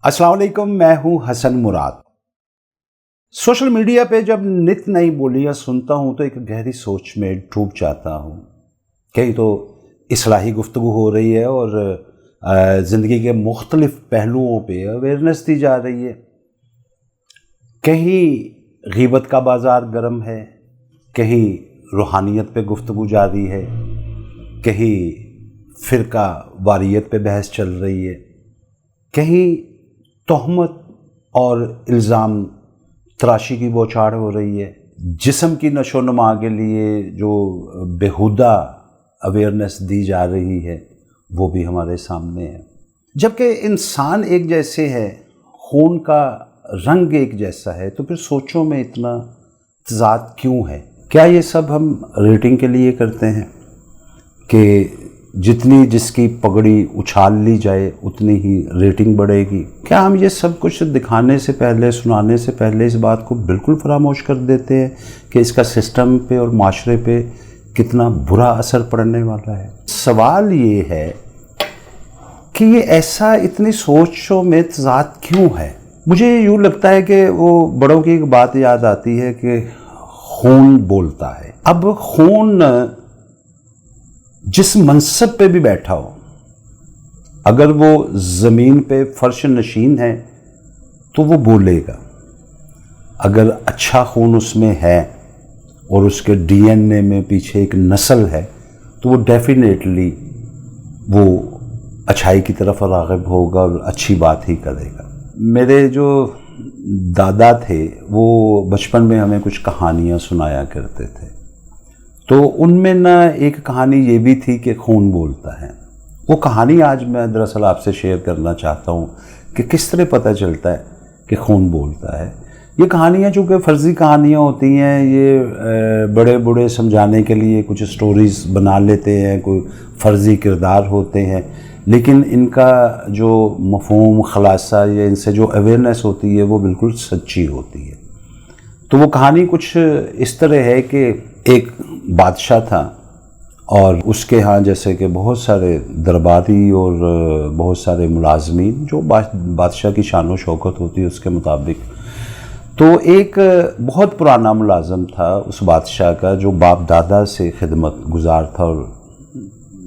अस्सलाम वालेकुम, मैं हूं हसन मुराद। सोशल मीडिया पे जब नित नई बोलियां सुनता हूं तो एक गहरी सोच में डूब जाता हूं। कहीं तो इस्लाही गुफ्तगू हो रही है और ज़िंदगी के मुख्तलिफ पहलुओं पे अवेयरनेस दी जा रही है। कहीं ग़ीबत का बाज़ार गर्म है, कहीं रूहानियत पे गुफ्तगू जारी है, कहीं फ़िरका वारियत पे बहस चल रही है, कहीं तोहमत और इल्ज़ाम तराशी की बौछार हो रही है। जिस्म की नशोनुमा के लिए जो बेहुदा अवेयरनेस दी जा रही है वो भी हमारे सामने है। जबकि इंसान एक जैसे हैं, खून का रंग एक जैसा है, तो फिर सोचों में इतना तज़ाद क्यों है? क्या ये सब हम रेटिंग के लिए करते हैं कि जितनी जिसकी पगड़ी उछाल ली जाए उतनी ही रेटिंग बढ़ेगी? क्या हम ये सब कुछ दिखाने से पहले, सुनाने से पहले इस बात को बिल्कुल फरामोश कर देते हैं कि इसका सिस्टम पे और माशरे पे कितना बुरा असर पड़ने वाला है? सवाल ये है कि ये ऐसा इतनी सोचों में तज़ाद क्यों है? मुझे यूँ लगता है कि वो बड़ों की एक बात याद आती है कि खून बोलता है। अब खून जिस मनसब पे भी बैठा हो, अगर वो ज़मीन पे फर्श नशीन है तो वो बोलेगा। अगर अच्छा खून उसमें है और उसके डीएनए में पीछे एक नस्ल है तो वो डेफिनेटली वो अच्छाई की तरफ राग़िब होगा और अच्छी बात ही करेगा। मेरे जो दादा थे वो बचपन में हमें कुछ कहानियाँ सुनाया करते थे, तो उनमें ना एक कहानी ये भी थी कि खून बोलता है। वो कहानी आज मैं दरअसल आपसे शेयर करना चाहता हूँ कि किस तरह पता चलता है कि खून बोलता है। ये कहानियाँ चूँकि फ़र्ज़ी कहानियाँ होती हैं, ये बड़े बूढ़े समझाने के लिए कुछ स्टोरीज़ बना लेते हैं, कोई फ़र्ज़ी किरदार होते हैं, लेकिन इनका जो मफ़हूम ख़ुलासा या इनसे जो अवेयरनेस होती है वो बिल्कुल सच्ची होती है। तो वो कहानी कुछ इस तरह है कि एक बादशाह था और उसके यहाँ जैसे कि बहुत सारे दरबारी और बहुत सारे मुलाजमीन, जो बादशाह की शान व शौकत होती है उसके मुताबिक। तो एक बहुत पुराना मुलाजम था उस बादशाह का, जो बाप दादा से खिदमत गुजार था और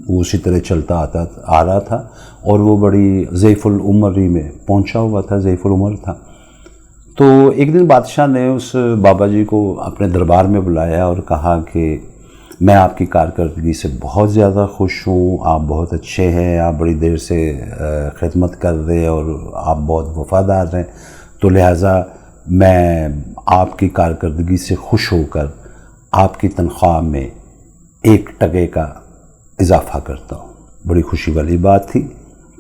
वो उसी तरह चलता आ रहा था और वो बड़ी ज़ैफ़ुल उम्री में पहुँचा हुआ था, ज़ैफ़ुल उम्र था। तो एक दिन बादशाह ने उस बाबा जी को अपने दरबार में बुलाया और कहा कि मैं आपकी कारकर्दगी से बहुत ज़्यादा खुश हूँ, आप बहुत अच्छे हैं, आप बड़ी देर से खिदमत कर रहे हैं और आप बहुत वफ़ादार हैं, तो लिहाजा मैं आपकी कारकर्दगी से खुश होकर आपकी तनख्वाह में 1% का इजाफ़ा करता हूँ। बड़ी खुशी वाली बात थी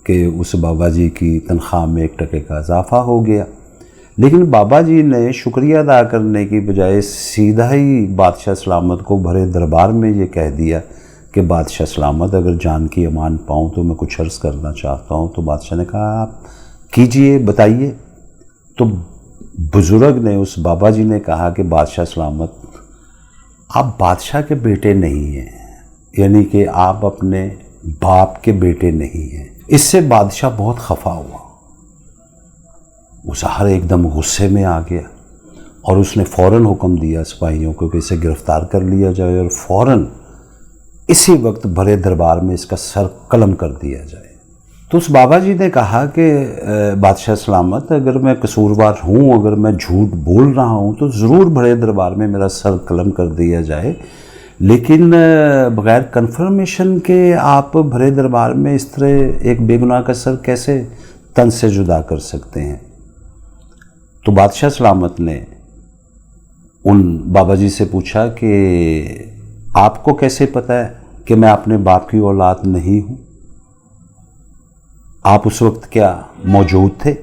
कि उस बाबा जी की तनख्वाह में 1% का इजाफ़ा हो गया। लेकिन बाबा जी ने शुक्रिया अदा करने की बजाय सीधा ही बादशाह सलामत को भरे दरबार में ये कह दिया कि बादशाह सलामत, अगर जान की अमान पाऊँ तो मैं कुछ अर्ज़ करना चाहता हूँ। तो बादशाह ने कहा आप कीजिए, बताइए। तो बुज़ुर्ग ने, उस बाबा जी ने कहा कि बादशाह सलामत, आप बादशाह के बेटे नहीं हैं, यानी कि आप अपने बाप के बेटे नहीं हैं। इससे बादशाह बहुत खफा हुआ, वो ज़ाहिर एकदम गुस्से में आ गया और उसने फ़ौरन हुक्म दिया सिपाहियों को कि इसे गिरफ़्तार कर लिया जाए और फ़ौरन इसी वक्त भरे दरबार में इसका सर कलम कर दिया जाए। तो उस बाबा जी ने कहा कि बादशाह सलामत, अगर मैं कसूरवार हूँ, अगर मैं झूठ बोल रहा हूँ तो ज़रूर भरे दरबार में मेरा सर कलम कर दिया जाए, लेकिन बग़ैर कन्फर्मेशन के आप भरे दरबार में इस तरह एक बेगुनाह का सर कैसे तन से जुदा कर सकते हैं? तो बादशाह सलामत ने उन बाबा जी से पूछा कि आपको कैसे पता है कि मैं अपने बाप की औलाद नहीं हूँ? आप उस वक्त क्या मौजूद थे?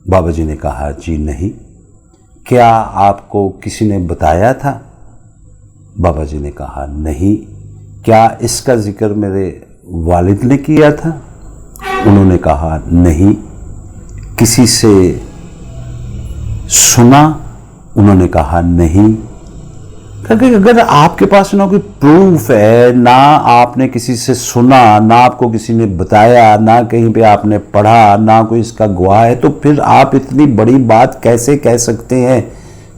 बाबा जी ने कहा जी नहीं। क्या आपको किसी ने बताया था? बाबा जी ने कहा नहीं। क्या इसका जिक्र मेरे वालिद ने किया था? उन्होंने कहा नहीं। किसी से सुना? उन्होंने कहा नहीं। क्योंकि अगर आपके पास ना कोई प्रूफ है, ना आपने किसी से सुना, ना आपको किसी ने बताया, ना कहीं पे आपने पढ़ा, ना कोई इसका गवाह है, तो फिर आप इतनी बड़ी बात कैसे कह सकते हैं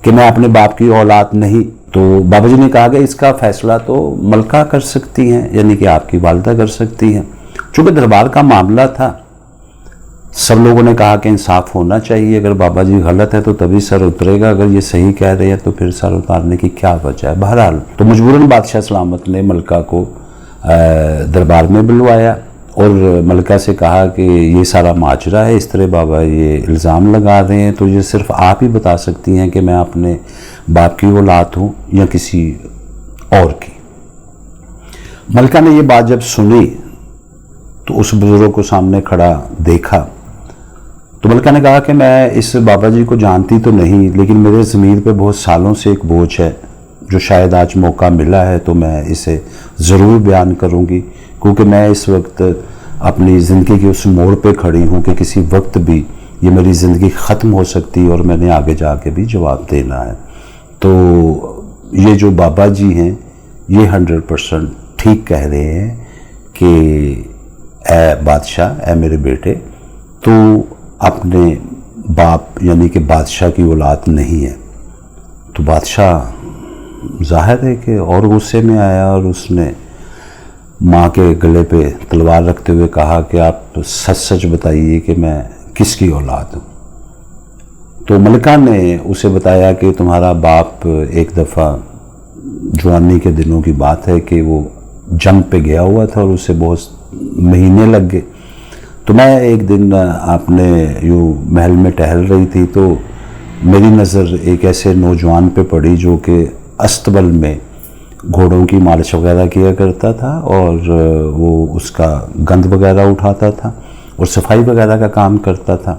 कि मैं अपने बाप की औलाद नहीं। तो बाबा जी ने कहा कि इसका फैसला तो मलका कर सकती हैं, यानी कि आपकी वालिदा कर सकती हैं। चूँकि दरबार का मामला था, सब लोगों ने कहा कि इंसाफ होना चाहिए, अगर बाबा जी गलत है तो तभी सर उतरेगा, अगर ये सही कह रहे हैं तो फिर सर उतारने की क्या वजह है। बहरहाल तो मजबूरन बादशाह सलामत ने मलका को दरबार में बुलवाया और मलका से कहा कि ये सारा माजरा है, इस तरह बाबा ये इल्ज़ाम लगा रहे हैं, तो ये सिर्फ आप ही बता सकती हैं कि मैं अपने बाप की औलाद हूँ या किसी और की। मलका ने ये बात जब सुनी तो उस बुजुर्ग को सामने खड़ा देखा, तो मलका ने कहा कि मैं इस बाबा जी को जानती तो नहीं, लेकिन मेरे ज़मीर पे बहुत सालों से एक बोझ है जो शायद आज मौका मिला है तो मैं इसे ज़रूर बयान करूंगी, क्योंकि मैं इस वक्त अपनी ज़िंदगी के उस मोड़ पे खड़ी हूं कि किसी वक्त भी ये मेरी ज़िंदगी ख़त्म हो सकती है और मैंने आगे जाके भी जवाब देना है। तो ये जो बाबा जी हैं ये 100% ठीक कह रहे हैं कि ए बादशाह, ए मेरे बेटे, तो अपने बाप यानी कि बादशाह की औलाद नहीं है। तो बादशाह जाहिर है कि और गुस्से में आया और उसने माँ के गले पे तलवार रखते हुए कहा कि आप सच सच बताइए कि मैं किसकी औलाद हूँ। तो मलका ने उसे बताया कि तुम्हारा बाप एक दफ़ा जवानी के दिनों की बात है कि वो जंग पे गया हुआ था और उसे बहुत महीने लग गए। तो मैं एक दिन अपने यूँ महल में टहल रही थी तो मेरी नज़र एक ऐसे नौजवान पे पड़ी जो कि अस्तबल में घोड़ों की मालिश वगैरह किया करता था और वो उसका गंद वगैरह उठाता था और सफाई वगैरह का काम करता था।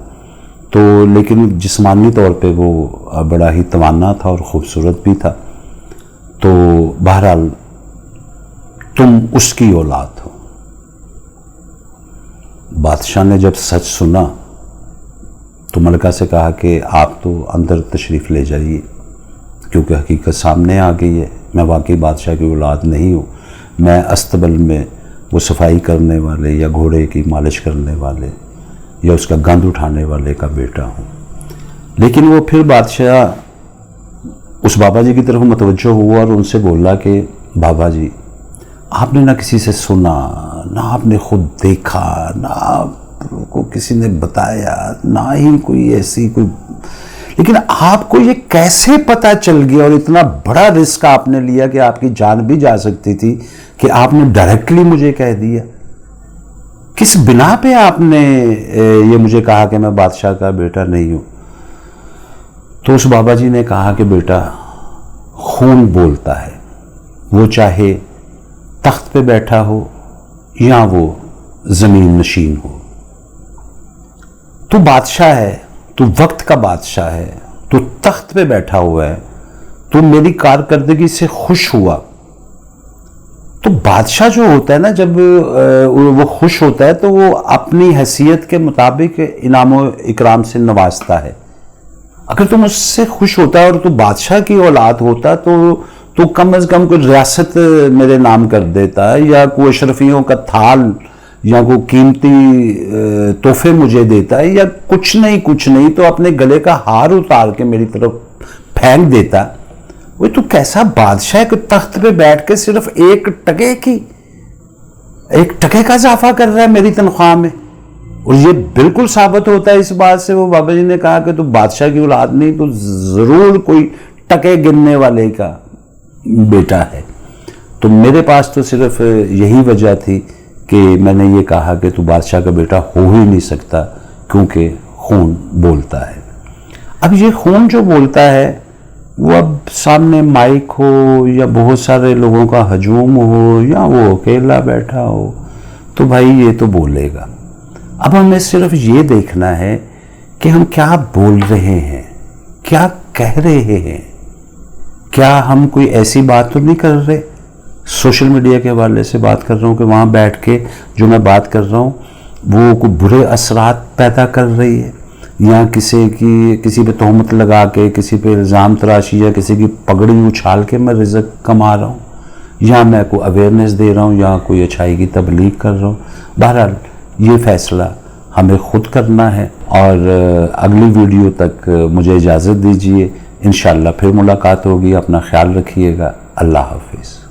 तो लेकिन जिस्मानी तौर पे वो बड़ा ही तवाना था और ख़ूबसूरत भी था। तो बहरहाल तुम उसकी औलाद हो। बादशाह ने जब सच सुना तो मलका से कहा कि आप तो अंदर तशरीफ़ ले जाइए, क्योंकि हकीकत सामने आ गई है, मैं वाकई बादशाह की औलाद नहीं हूँ, मैं अस्तबल में वो सफाई करने वाले या घोड़े की मालिश करने वाले या उसका गंद उठाने वाले का बेटा हूँ। लेकिन वो फिर बादशाह उस बाबा जी की तरफ मुतवज्जो हुआ और उनसे बोला कि बाबा जी, आपने ना किसी से सुना, ना आपने खुद देखा, ना आपको किसी ने बताया, ना ही कोई ऐसी कोई, लेकिन आपको ये कैसे पता चल गया और इतना बड़ा रिस्क आपने लिया कि आपकी जान भी जा सकती थी कि आपने डायरेक्टली मुझे कह दिया? किस बिना पे आपने ये मुझे कहा कि मैं बादशाह का बेटा नहीं हूं? तो उस बाबा जी ने कहा कि बेटा, खून बोलता है, वो चाहे तख्त पे बैठा हो या वो जमीन नशीन हो। तू बादशाह है, तू वक्त का बादशाह है, तू तख्त पे बैठा हुआ है, तू मेरी कारकर्दगी से खुश हुआ। तो बादशाह जो होता है ना, जब वो खुश होता है तो वो अपनी हैसियत के मुताबिक इनाम व इकराम से नवाजता है। अगर तुम उससे खुश होता है और तू बादशाह की औलाद होता तो कम अज कम कोई रियासत मेरे नाम कर देता या कोई अशरफियों का थाल या कोई कीमती तोहफे मुझे देता है या कुछ नहीं तो अपने गले का हार उतार के मेरी तरफ फेंक देता। वो तो कैसा बादशाह के तख्त पे बैठ के सिर्फ 1 टके का इजाफा कर रहा है मेरी तनख्वाह में। और ये बिल्कुल साबित होता है इस बात से, वो बाबा जी ने कहा कि तू बादशाह की औलाद नहीं तो जरूर कोई टके गिनने वाले का बेटा है। तो मेरे पास तो सिर्फ यही वजह थी कि मैंने ये कहा कि तू बादशाह का बेटा हो ही नहीं सकता, क्योंकि खून बोलता है। अब ये खून जो बोलता है वो अब सामने माइक हो या बहुत सारे लोगों का हजूम हो या वो अकेला बैठा हो, तो भाई ये तो बोलेगा। अब हमें सिर्फ ये देखना है कि हम क्या बोल रहे हैं, क्या कह रहे हैं, क्या हम कोई ऐसी बात तो नहीं कर रहे। सोशल मीडिया के हवाले से बात कर रहा हूँ कि वहाँ बैठ के जो मैं बात कर रहा हूँ वो कोई बुरे असरात पैदा कर रही है, या किसी पे तोहमत लगा के, किसी पे इल्ज़ाम तराशी या किसी की पगड़ी उछाल के मैं रिज़्क कमा रहा हूँ, या मैं कोई अवेयरनेस दे रहा हूँ, या कोई अच्छाई की तबलीग कर रहा हूँ। बहरहाल ये फ़ैसला हमें ख़ुद करना है। और अगली वीडियो तक मुझे इजाज़त दीजिए। इंशाअल्लाह फिर मुलाकात होगी। अपना ख्याल रखिएगा। अल्लाह हाफ़िज़।